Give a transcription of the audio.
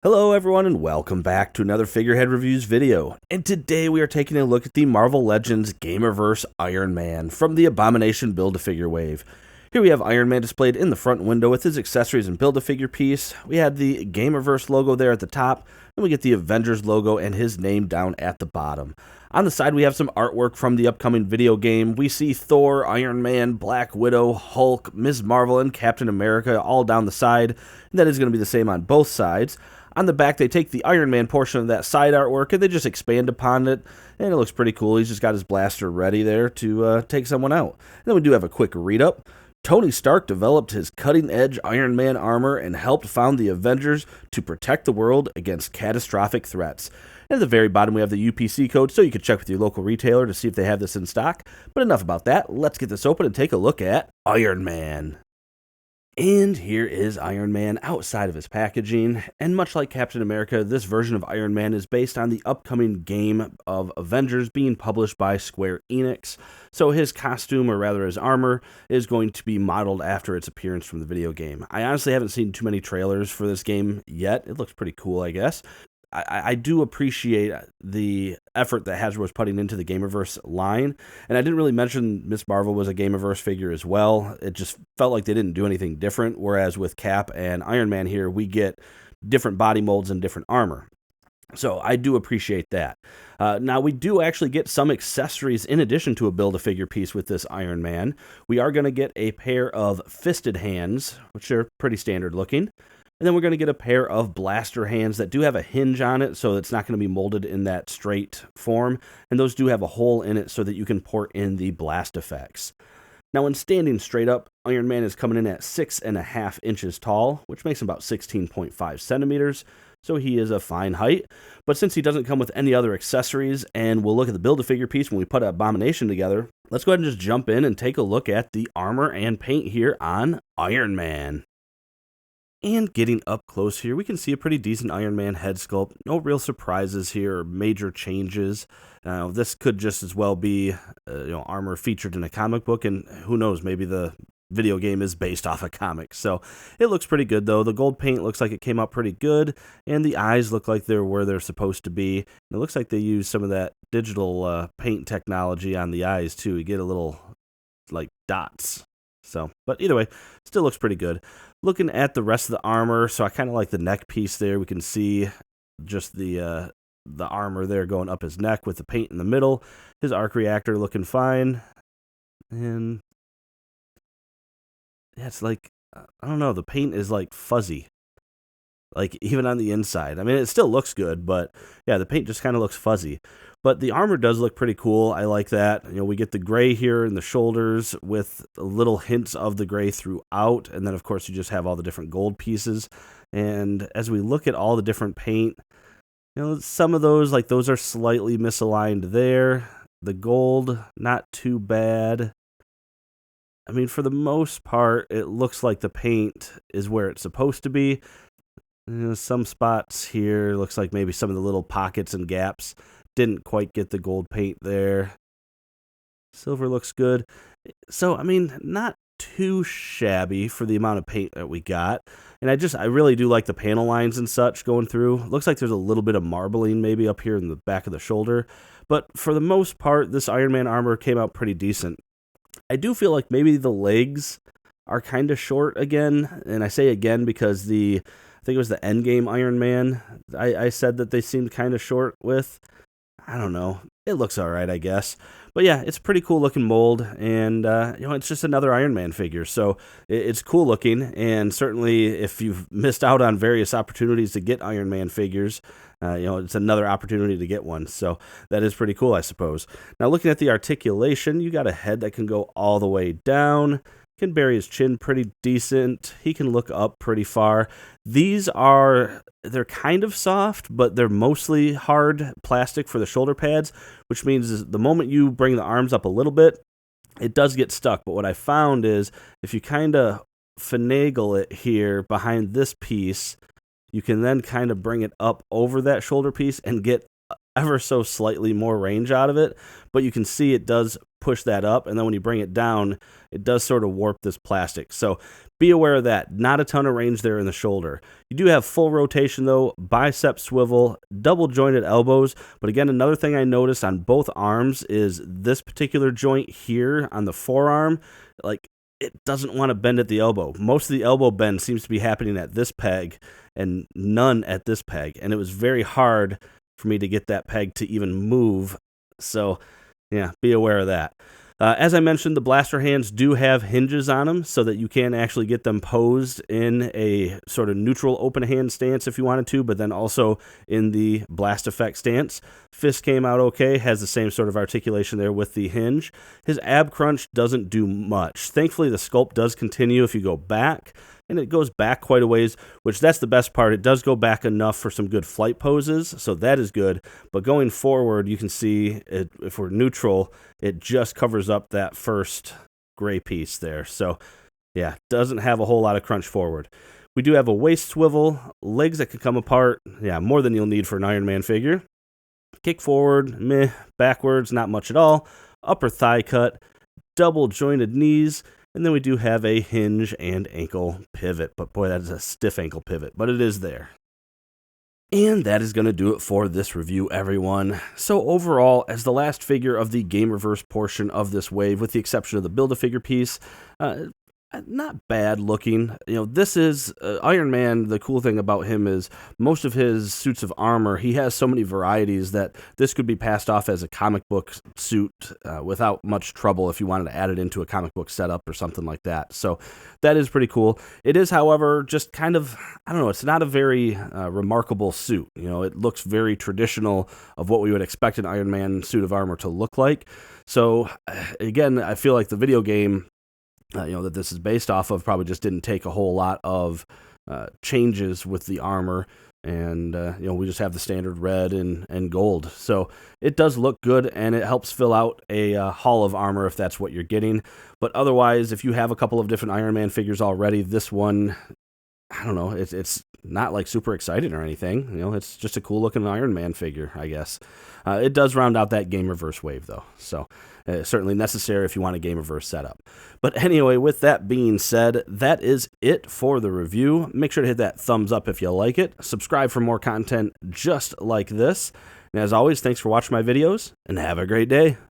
Hello everyone and welcome back to another Figurehead Reviews video. And today we are taking a look at the Marvel Legends Gamerverse Iron Man from the Abomination Build-A-Figure wave. Here we have Iron Man displayed in the front window with his accessories and Build-A-Figure piece. We had the Gamerverse logo there at the top, and we get the Avengers logo and his name down at the bottom. On the side we have some artwork from the upcoming video game. We see Thor, Iron Man, Black Widow, Hulk, Ms. Marvel, and Captain America all down the side. And that is going to be the same on both sides. On the back, they take the Iron Man portion of that side artwork and they just expand upon it, and it looks pretty cool. He's just got his blaster ready there to take someone out. And then we do have a quick read-up. Tony Stark developed his cutting-edge Iron Man armor and helped found the Avengers to protect the world against catastrophic threats. And at the very bottom, we have the UPC code, so you can check with your local retailer to see if they have this in stock. But enough about that. Let's get this open and take a look at Iron Man. And here is Iron Man outside of his packaging, and much like Captain America, this version of Iron Man is based on the upcoming game of Avengers being published by Square Enix, so his costume, or rather his armor, is going to be modeled after its appearance from the video game. I honestly haven't seen too many trailers for this game yet. It looks pretty cool, I guess. I do appreciate the effort that Hasbro was putting into the Gamerverse line, and I didn't really mention Ms. Marvel was a Gamerverse figure as well. It just felt like they didn't do anything different, whereas with Cap and Iron Man here, we get different body molds and different armor. So I do appreciate that. Now, we do actually get some accessories in addition to a Build-A-Figure piece with this Iron Man. We are going to get a pair of fisted hands, which are pretty standard looking. And then we're going to get a pair of blaster hands that do have a hinge on it, so it's not going to be molded in that straight form. And those do have a hole in it so that you can port in the blast effects. Now, when standing straight up, Iron Man is coming in at 6.5 inches tall, which makes him about 16.5 centimeters. So he is a fine height. But since he doesn't come with any other accessories, and we'll look at the Build-A-Figure piece when we put Abomination together, let's go ahead and just jump in and take a look at the armor and paint here on Iron Man. And getting up close here, we can see a pretty decent Iron Man head sculpt. No real surprises here or major changes. This could just as well be armor featured in a comic book, and who knows, maybe the video game is based off a comic. So it looks pretty good, though. The gold paint looks like it came out pretty good, and the eyes look like they're where they're supposed to be. And it looks like they use some of that digital paint technology on the eyes, too. You get a little, like, dots. So, but either way, still looks pretty good. Looking at the rest of the armor, so I kind of like the neck piece there. We can see just the armor there going up his neck with the paint in the middle. His arc reactor looking fine. And yeah, it's like, I don't know, the paint is like fuzzy. Like even on the inside. I mean, it still looks good, but yeah, the paint just kind of looks fuzzy. But the armor does look pretty cool. I like that. We get the gray here in the shoulders with little hints of the gray throughout. And then, of course, you just have all the different gold pieces. And as we look at all the different paint, some of those, like those are slightly misaligned there. The gold, not too bad. I mean, for the most part, it looks like the paint is where it's supposed to be. Some spots here, looks like maybe some of the little pockets and gaps didn't quite get the gold paint there. Silver looks good. So, I mean, not too shabby for the amount of paint that we got. And I really do like the panel lines and such going through. Looks like there's a little bit of marbling maybe up here in the back of the shoulder. But for the most part, this Iron Man armor came out pretty decent. I do feel like maybe the legs are kind of short again. And I say again because I think it was the Endgame Iron Man I said that they seemed kind of short with. I don't know. It looks all right, I guess. But yeah, it's a pretty cool looking mold, and it's just another Iron Man figure. So it's cool looking, and certainly if you've missed out on various opportunities to get Iron Man figures, it's another opportunity to get one. So that is pretty cool, I suppose. Now, looking at the articulation, you got a head that can go all the way down. Can bury his chin pretty decent. He can look up pretty far. They're kind of soft, but they're mostly hard plastic for the shoulder pads, which means the moment you bring the arms up a little bit, it does get stuck. But what I found is if you kind of finagle it here behind this piece, you can then kind of bring it up over that shoulder piece and get ever so slightly more range out of it, but you can see it does push that up, and then when you bring it down, it does sort of warp this plastic. So be aware of that. Not a ton of range there in the shoulder. You do have full rotation though, bicep swivel, double jointed elbows, but again, another thing I noticed on both arms is this particular joint here on the forearm, like, it doesn't want to bend at the elbow. Most of the elbow bend seems to be happening at this peg and none at this peg, and it was very hard for me to get that peg to even move. So yeah, be aware of that. As I mentioned, the blaster hands do have hinges on them so that you can actually get them posed in a sort of neutral open hand stance if you wanted to, but then also in the blast effect stance. Fist came out okay, has the same sort of articulation there with the hinge. His ab crunch doesn't do much. Thankfully, the sculpt does continue if you go back, and it goes back quite a ways, which that's the best part. It does go back enough for some good flight poses, so that is good. But going forward, you can see it, if we're neutral, it just covers up that first gray piece there. So yeah, doesn't have a whole lot of crunch forward. We do have a waist swivel, legs that can come apart. Yeah, more than you'll need for an Iron Man figure. Kick forward, meh. Backwards, not much at all. Upper thigh cut, double jointed knees. And then we do have a hinge and ankle pivot. But boy, that is a stiff ankle pivot. But it is there. And that is going to do it for this review, everyone. So overall, as the last figure of the Gamerverse portion of this wave, with the exception of the Build-A-Figure piece, not bad looking. You know, this is Iron Man. The cool thing about him is most of his suits of armor, he has so many varieties that this could be passed off as a comic book suit without much trouble if you wanted to add it into a comic book setup or something like that. So that is pretty cool. It is, however, just kind of, I don't know, it's not a very remarkable suit. You know, it looks very traditional of what we would expect an Iron Man suit of armor to look like. So again, I feel like the video game that this is based off of probably just didn't take a whole lot of changes with the armor, and we just have the standard red and gold. So it does look good, and it helps fill out a hall of armor if that's what you're getting. But otherwise, if you have a couple of different Iron Man figures already, this one, I don't know, it's not like super exciting or anything. You know, it's just a cool looking Iron Man figure, I guess. It does round out that Gamerverse wave, though. So certainly necessary if you want a Gamerverse setup. But anyway, with that being said, that is it for the review. Make sure to hit that thumbs up if you like it. Subscribe for more content just like this. And as always, thanks for watching my videos, and have a great day.